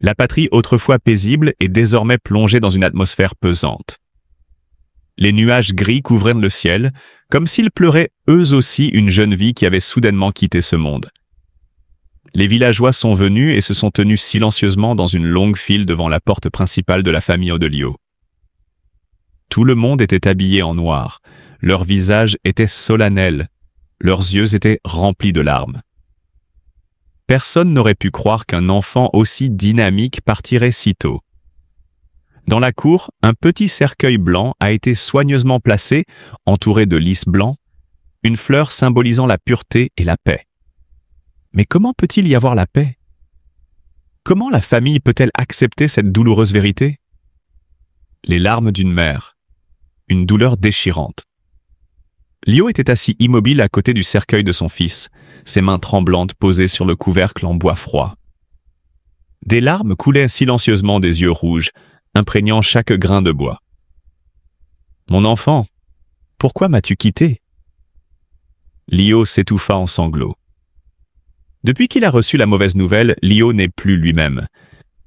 La patrie autrefois paisible est désormais plongée dans une atmosphère pesante. Les nuages gris couvraient le ciel, comme s'ils pleuraient eux aussi une jeune vie qui avait soudainement quitté ce monde. Les villageois sont venus et se sont tenus silencieusement dans une longue file devant la porte principale de la famille Odelio. Tout le monde était habillé en noir, leurs visages étaient solennels, leurs yeux étaient remplis de larmes. Personne n'aurait pu croire qu'un enfant aussi dynamique partirait si tôt. Dans la cour, un petit cercueil blanc a été soigneusement placé, entouré de lys blancs, une fleur symbolisant la pureté et la paix. Mais comment peut-il y avoir la paix? Comment la famille peut-elle accepter cette douloureuse vérité? Les larmes d'une mère, une douleur déchirante. Lio était assis immobile à côté du cercueil de son fils, ses mains tremblantes posées sur le couvercle en bois froid. Des larmes coulaient silencieusement des yeux rouges, imprégnant chaque grain de bois. « Mon enfant, pourquoi m'as-tu quitté ?» Lio s'étouffa en sanglots. Depuis qu'il a reçu la mauvaise nouvelle, Lio n'est plus lui-même.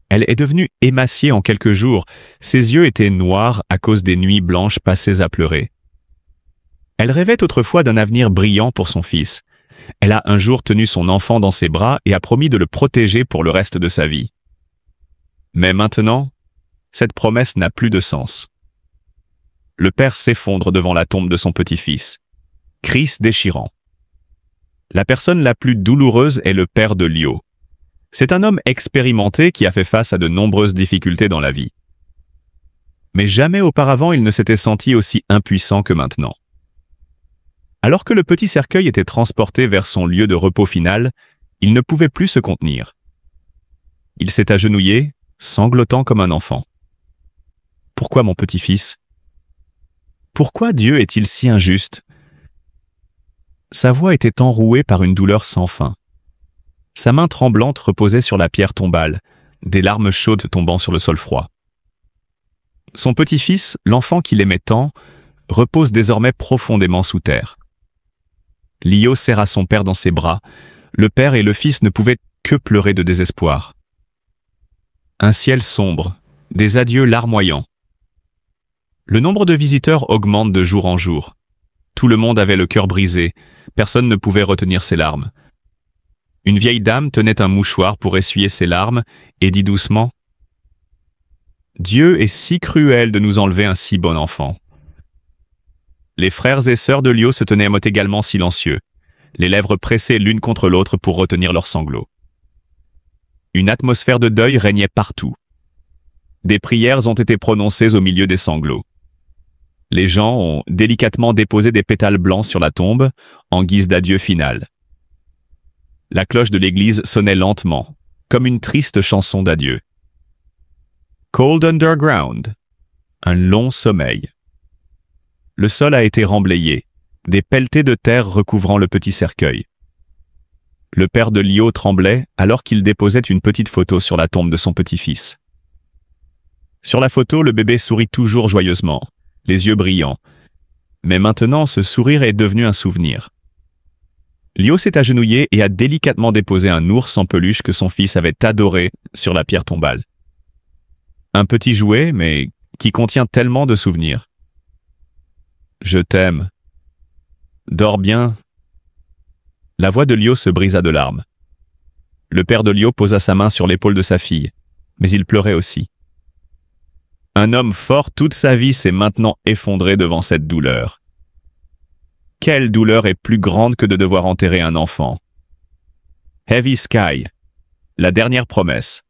Elle est devenue émaciée en quelques jours, ses yeux étaient noirs à cause des nuits blanches passées à pleurer. Elle rêvait autrefois d'un avenir brillant pour son fils. Elle a un jour tenu son enfant dans ses bras et a promis de le protéger pour le reste de sa vie. Mais maintenant, cette promesse n'a plus de sens. Le père s'effondre devant la tombe de son petit-fils. Cris déchirant. La personne la plus douloureuse est le père de Lio. C'est un homme expérimenté qui a fait face à de nombreuses difficultés dans la vie. Mais jamais auparavant il ne s'était senti aussi impuissant que maintenant. Alors que le petit cercueil était transporté vers son lieu de repos final, il ne pouvait plus se contenir. Il s'est agenouillé, sanglotant comme un enfant. « Pourquoi mon petit-fils? Pourquoi Dieu est-il si injuste ?» Sa voix était enrouée par une douleur sans fin. Sa main tremblante reposait sur la pierre tombale, des larmes chaudes tombant sur le sol froid. Son petit-fils, l'enfant qu'il aimait tant, repose désormais profondément sous terre. Lio serra son père dans ses bras. Le père et le fils ne pouvaient que pleurer de désespoir. Un ciel sombre, des adieux larmoyants. Le nombre de visiteurs augmente de jour en jour. Tout le monde avait le cœur brisé, personne ne pouvait retenir ses larmes. Une vieille dame tenait un mouchoir pour essuyer ses larmes et dit doucement « Dieu est si cruel de nous enlever un si bon enfant. » Les frères et sœurs de Lio se tenaient également silencieux, les lèvres pressées l'une contre l'autre pour retenir leurs sanglots. Une atmosphère de deuil régnait partout. Des prières ont été prononcées au milieu des sanglots. Les gens ont délicatement déposé des pétales blancs sur la tombe, en guise d'adieu final. La cloche de l'église sonnait lentement, comme une triste chanson d'adieu. Cold Underground, un long sommeil. Le sol a été remblayé, des pelletées de terre recouvrant le petit cercueil. Le père de Lio tremblait alors qu'il déposait une petite photo sur la tombe de son petit-fils. Sur la photo, le bébé sourit toujours joyeusement, les yeux brillants. Mais maintenant, ce sourire est devenu un souvenir. Lio s'est agenouillé et a délicatement déposé un ours en peluche que son fils avait adoré sur la pierre tombale. Un petit jouet, mais qui contient tellement de souvenirs. Je t'aime. Dors bien. La voix de Lio se brisa de larmes. Le père de Lio posa sa main sur l'épaule de sa fille, mais il pleurait aussi. Un homme fort toute sa vie s'est maintenant effondré devant cette douleur. Quelle douleur est plus grande que de devoir enterrer un enfant? Heavy Sky, la dernière promesse.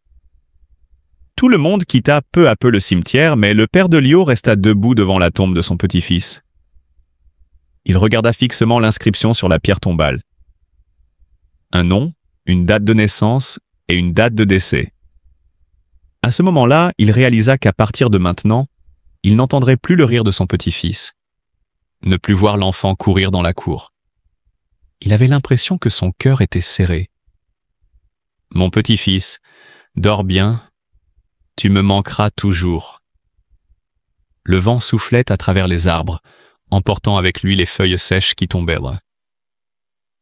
Tout le monde quitta peu à peu le cimetière, mais le père de Lio resta debout devant la tombe de son petit-fils. Il regarda fixement l'inscription sur la pierre tombale. Un nom, une date de naissance et une date de décès. À ce moment-là, il réalisa qu'à partir de maintenant, il n'entendrait plus le rire de son petit-fils, ne plus voir l'enfant courir dans la cour. Il avait l'impression que son cœur était serré. « Mon petit-fils, dors bien, tu me manqueras toujours. » Le vent soufflait à travers les arbres, emportant avec lui les feuilles sèches qui tombaient.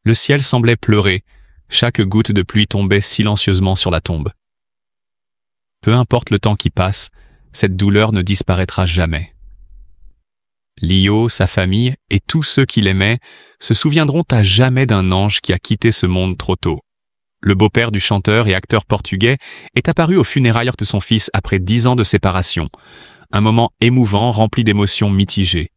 Le ciel semblait pleurer, chaque goutte de pluie tombait silencieusement sur la tombe. peu importe le temps qui passe, cette douleur ne disparaîtra jamais. Lio, sa famille et tous ceux qui l'aimaient se souviendront à jamais d'un ange qui a quitté ce monde trop tôt. Le beau-père du chanteur et acteur portugais est apparu aux funérailles de son fils après 10 ans de séparation, un moment émouvant rempli d'émotions mitigées.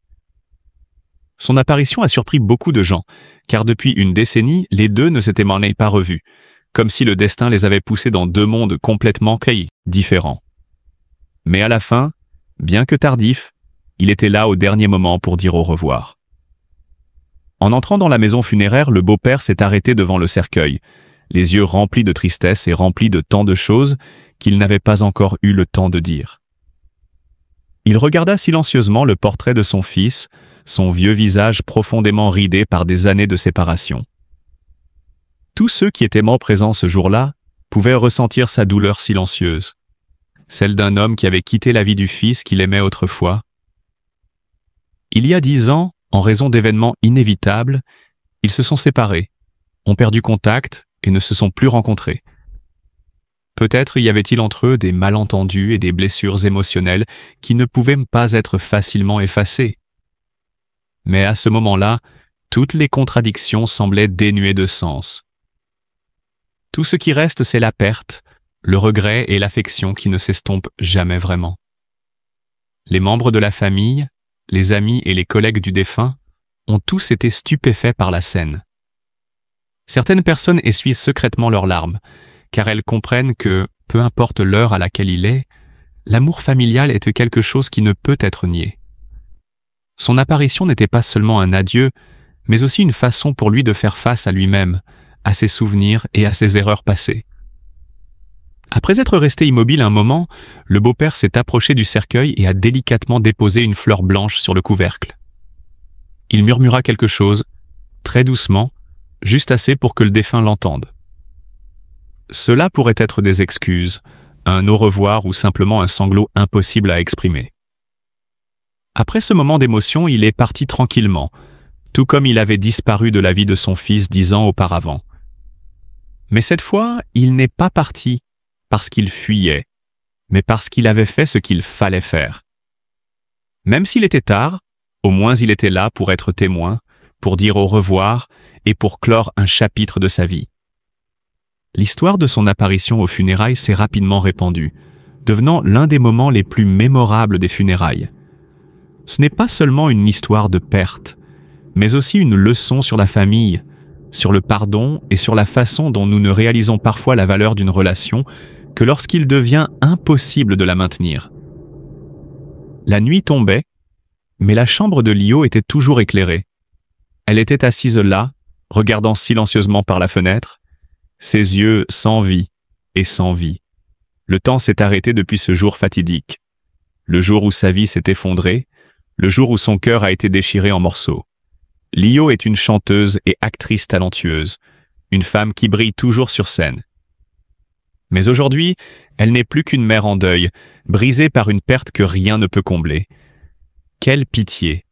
Son apparition a surpris beaucoup de gens, car depuis une décennie, les deux ne s'étaient pas revus, comme si le destin les avait poussés dans deux mondes complètement différents. Mais à la fin, bien que tardif, il était là au dernier moment pour dire au revoir. En entrant dans la maison funéraire, le beau-père s'est arrêté devant le cercueil, les yeux remplis de tristesse et remplis de tant de choses qu'il n'avait pas encore eu le temps de dire. Il regarda silencieusement le portrait de son fils, son vieux visage profondément ridé par des années de séparation. Tous ceux qui étaient morts présents ce jour-là pouvaient ressentir sa douleur silencieuse, celle d'un homme qui avait quitté la vie du fils qu'il aimait autrefois. Il y a 10 ans, en raison d'événements inévitables, ils se sont séparés, ont perdu contact et ne se sont plus rencontrés. Peut-être y avait-il entre eux des malentendus et des blessures émotionnelles qui ne pouvaient pas être facilement effacées. Mais à ce moment-là, toutes les contradictions semblaient dénuées de sens. Tout ce qui reste, c'est la perte, le regret et l'affection qui ne s'estompent jamais vraiment. Les membres de la famille, les amis et les collègues du défunt ont tous été stupéfaits par la scène. Certaines personnes essuient secrètement leurs larmes, car elles comprennent que, peu importe l'heure à laquelle il est, l'amour familial est quelque chose qui ne peut être nié. Son apparition n'était pas seulement un adieu, mais aussi une façon pour lui de faire face à lui-même, à ses souvenirs et à ses erreurs passées. Après être resté immobile un moment, le beau-père s'est approché du cercueil et a délicatement déposé une fleur blanche sur le couvercle. Il murmura quelque chose, très doucement, juste assez pour que le défunt l'entende. Cela pourrait être des excuses, un au revoir ou simplement un sanglot impossible à exprimer. Après ce moment d'émotion, il est parti tranquillement, tout comme il avait disparu de la vie de son fils 10 ans auparavant. Mais cette fois, il n'est pas parti parce qu'il fuyait, mais parce qu'il avait fait ce qu'il fallait faire. Même s'il était tard, au moins il était là pour être témoin, pour dire au revoir et pour clore un chapitre de sa vie. L'histoire de son apparition aux funérailles s'est rapidement répandue, devenant l'un des moments les plus mémorables des funérailles. Ce n'est pas seulement une histoire de perte, mais aussi une leçon sur la famille, sur le pardon et sur la façon dont nous ne réalisons parfois la valeur d'une relation que lorsqu'il devient impossible de la maintenir. La nuit tombait, mais la chambre de Lio était toujours éclairée. Elle était assise là, regardant silencieusement par la fenêtre, ses yeux sans vie et sans vie. Le temps s'est arrêté depuis ce jour fatidique, le jour où sa vie s'est effondrée, le jour où son cœur a été déchiré en morceaux. Lio est une chanteuse et actrice talentueuse, une femme qui brille toujours sur scène. Mais aujourd'hui, elle n'est plus qu'une mère en deuil, brisée par une perte que rien ne peut combler. Quelle pitié!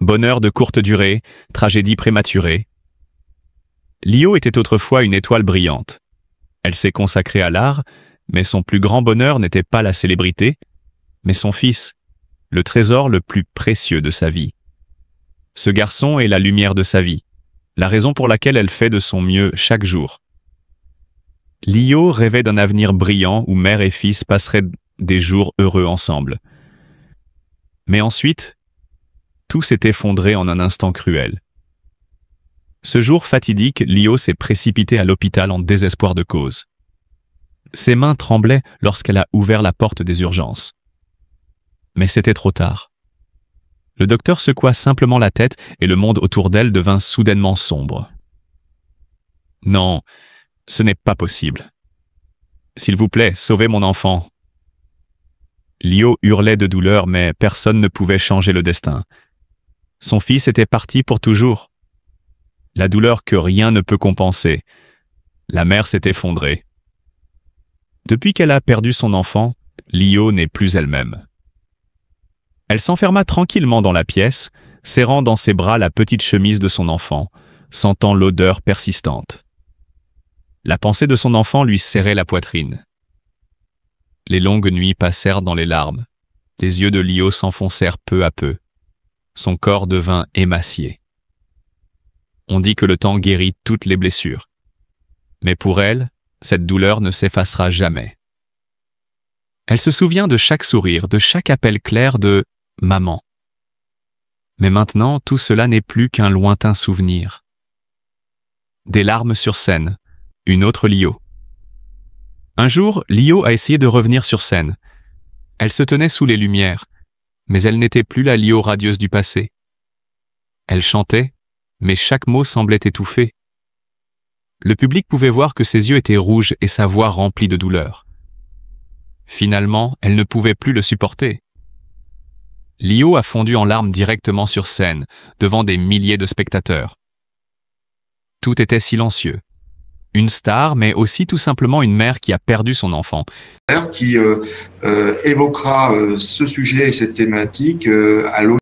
Bonheur de courte durée, tragédie prématurée. Lio était autrefois une étoile brillante. Elle s'est consacrée à l'art, mais son plus grand bonheur n'était pas la célébrité, mais son fils, le trésor le plus précieux de sa vie. Ce garçon est la lumière de sa vie, la raison pour laquelle elle fait de son mieux chaque jour. Lio rêvait d'un avenir brillant où mère et fils passeraient des jours heureux ensemble. Mais ensuite, tout s'est effondré en un instant cruel. Ce jour fatidique, Lio s'est précipitée à l'hôpital en désespoir de cause. Ses mains tremblaient lorsqu'elle a ouvert la porte des urgences. Mais c'était trop tard. Le docteur secoua simplement la tête et le monde autour d'elle devint soudainement sombre. « Non, ce n'est pas possible. S'il vous plaît, sauvez mon enfant. » Lio hurlait de douleur, mais personne ne pouvait changer le destin. Son fils était parti pour toujours. La douleur que rien ne peut compenser. La mère s'est effondrée. Depuis qu'elle a perdu son enfant, Lio n'est plus elle-même. Elle s'enferma tranquillement dans la pièce, serrant dans ses bras la petite chemise de son enfant, sentant l'odeur persistante. La pensée de son enfant lui serrait la poitrine. Les longues nuits passèrent dans les larmes. Les yeux de Lio s'enfoncèrent peu à peu. Son corps devint émacié. On dit que le temps guérit toutes les blessures. Mais pour elle, cette douleur ne s'effacera jamais. Elle se souvient de chaque sourire, de chaque appel clair de « maman ». Mais maintenant, tout cela n'est plus qu'un lointain souvenir. Des larmes sur scène, une autre Lio. Un jour, Lio a essayé de revenir sur scène. Elle se tenait sous les lumières, mais elle n'était plus la Lio radieuse du passé. Elle chantait, mais chaque mot semblait étouffé. Le public pouvait voir que ses yeux étaient rouges et sa voix remplie de douleur. Finalement, elle ne pouvait plus le supporter. Lio a fondu en larmes directement sur scène, devant des milliers de spectateurs. Tout était silencieux. Une star, mais aussi tout simplement une mère qui a perdu son enfant. Qui évoquera ce sujet et cette thématique à l'automne.